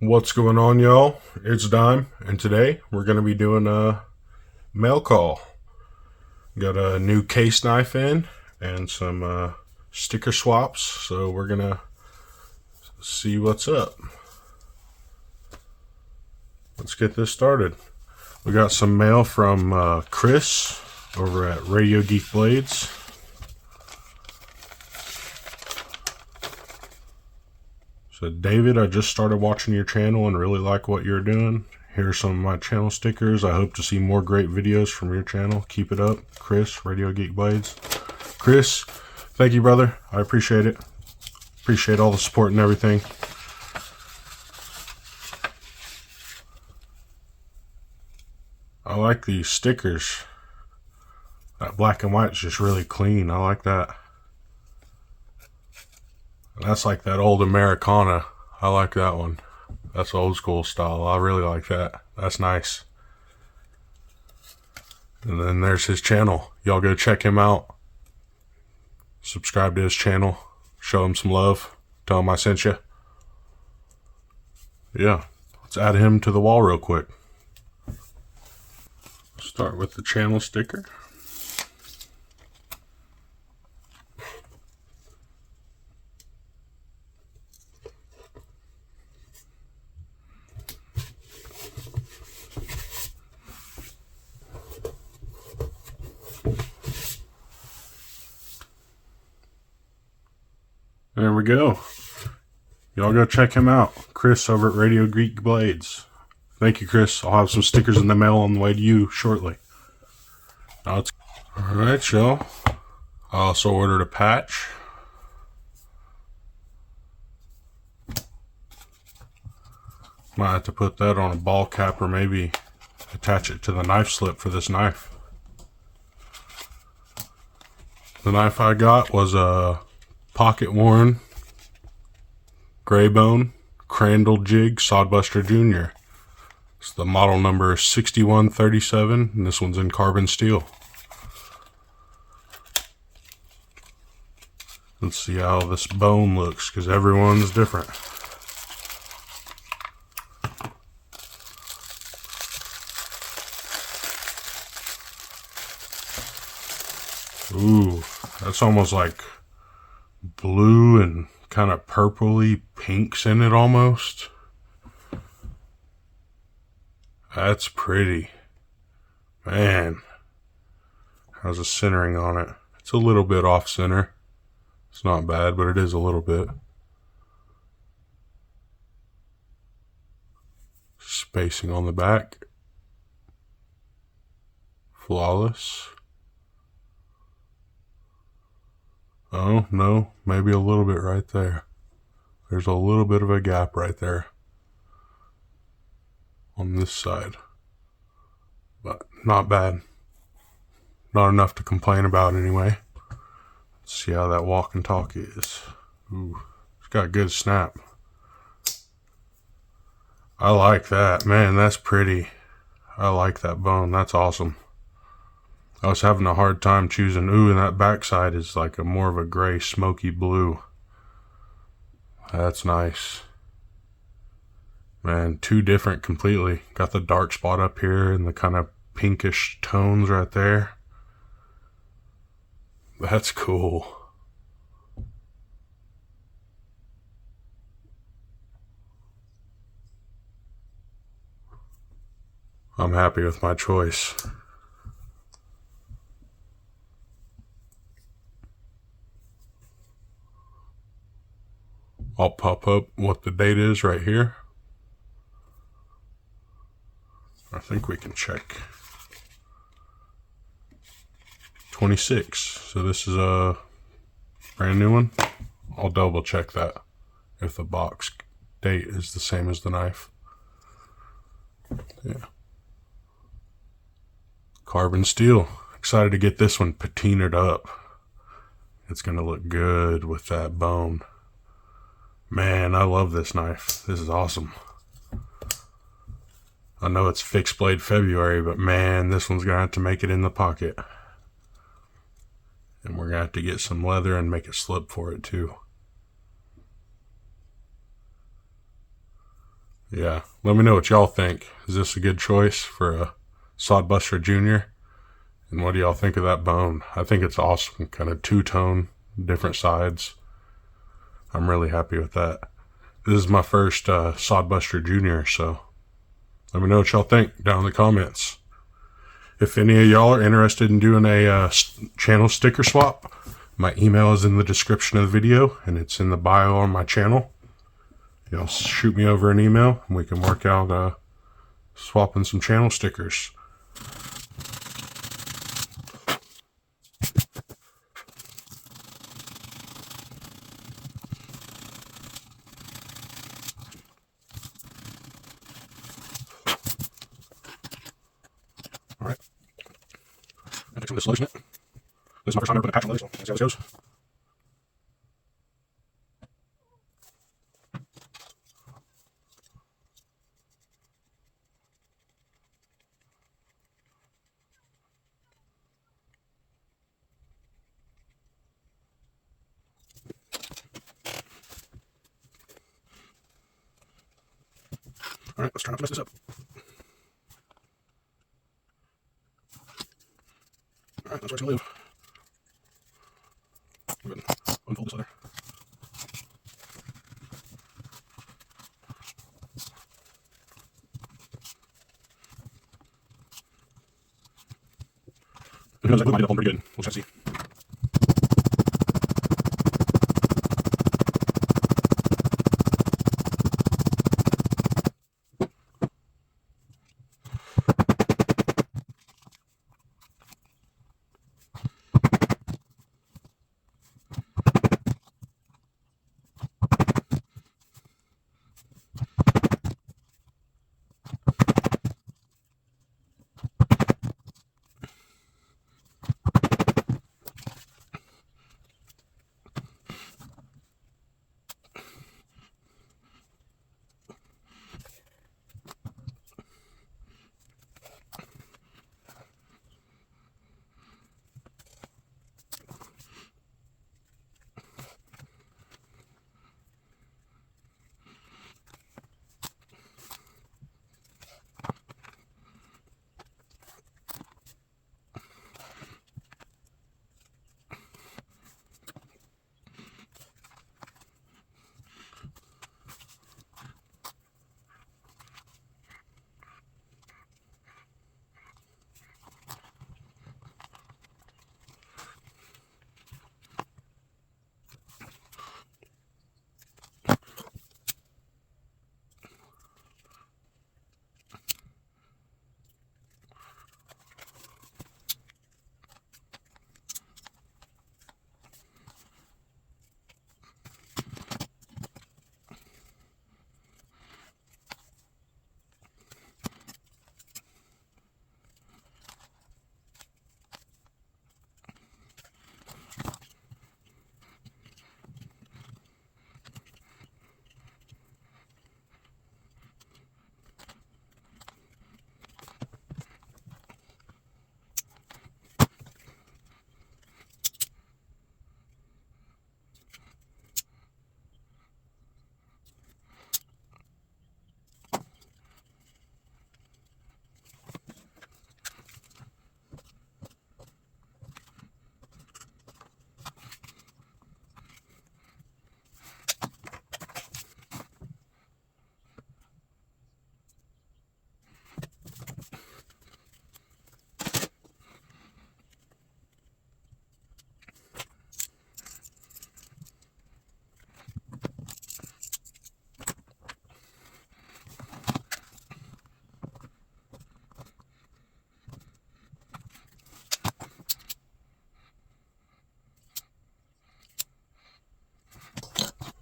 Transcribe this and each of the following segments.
What's going on, y'all? It's Dime, and today we're going to be doing a mail call. Got a new case knife in and some sticker swaps, so we're going to see what's up. Let's get this started. We got some mail from Chris over at Radio Geek Blades. So, David, I just started watching your channel and really like what you're doing. Here are some of my channel stickers. I hope to see more great videos from your channel. Keep it up. Chris, Radio Geek Blades. Chris, thank you, brother. I appreciate it. Appreciate all the support and everything. I like these stickers. That black and white is just really clean. I like that. That's like that old Americana. I like that one. That's old school style. I really like that. That's nice. And then there's his channel. Y'all go check him out. Subscribe to his channel. Show him some love. Tell him I sent you. Yeah. Let's add him to the wall real quick. Start with the channel sticker. There we go. Y'all go check him out. Chris over at Radio Geek Blades. Thank you, Chris. I'll have some stickers in the mail on the way to you shortly. Alright, y'all. I also ordered a patch. Might have to put that on a ball cap or maybe attach it to the knife slip for this knife. The knife I got was a pocket worn gray bone Crandall jig Sodbuster Jr. So the model number is 6137 and this one's in carbon steel. Let's see how this bone looks because everyone's different. Ooh, that's almost like blue and kind of purpley pinks in it almost. That's pretty. Man, how's the centering on it? It's a little bit off center. It's not bad, but it is a little bit. Spacing on the back. Flawless. Oh, no, maybe a little bit right there. There's a little bit of a gap right there on this side. But not bad. Not enough to complain about anyway. Let's see how that walk and talk is. Ooh, it's got a good snap. I like that. Man, that's pretty. I like that bone. That's awesome. I was having a hard time choosing. Ooh, and that backside is like a more of a gray, smoky blue. That's nice. Man, two different completely. Got the dark spot up here and the kind of pinkish tones right there. That's cool. I'm happy with my choice. I'll pop up what the date is right here. I think we can check. 26. So this is a brand new one. I'll double check that if the box date is the same as the knife. Yeah. Carbon steel. Excited to get this one patinaed up. It's going to look good with that bone. Man, I love this knife. This is awesome. I know it's fixed blade February, but man, this one's going to have to make it in the pocket. And we're going to have to get some leather and make a slip for it too. Yeah, let me know what y'all think. Is this a good choice for a Sodbuster Jr.? And what do y'all think of that bone? I think it's awesome. Kind of two-tone, different sides. I'm really happy with that. This is my first Sodbuster Jr., so let me know what y'all think down in the comments. If any of y'all are interested in doing a channel sticker swap, my email is in the description of the video, and it's in the bio on my channel. Y'all shoot me over an email, and we can work out swapping some channel stickers. Alright. I'll take some of this solution. This is my first time ever putting a patch on this, so let's see how this goes. Alright, let's try not to mess this up. Alright, that's where it's going to live. Go ahead and unfold this leather. Who knows, that glue might end up on pretty good. We'll just have to see.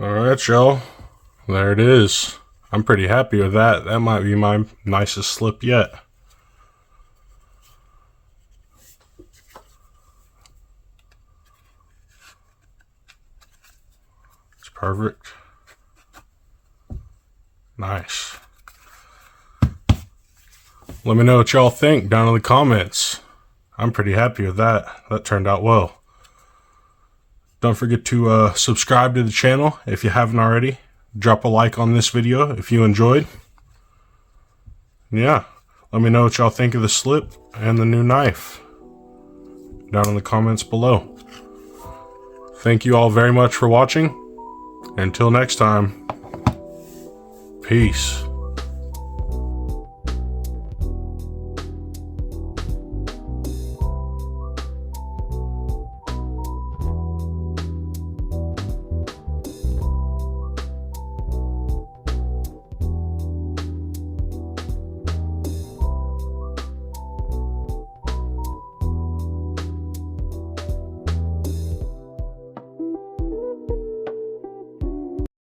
Alright, y'all. There it is. I'm pretty happy with that. That might be my nicest slip yet. It's perfect. Nice. Let me know what y'all think down in the comments. I'm pretty happy with that. That turned out well. Don't forget to subscribe to the channel if you haven't already. Drop a like on this video if you enjoyed. yeah, let me know what y'all think of the slip and the new knife down in the comments below. Thank you all very much for watching. Until next time, peace.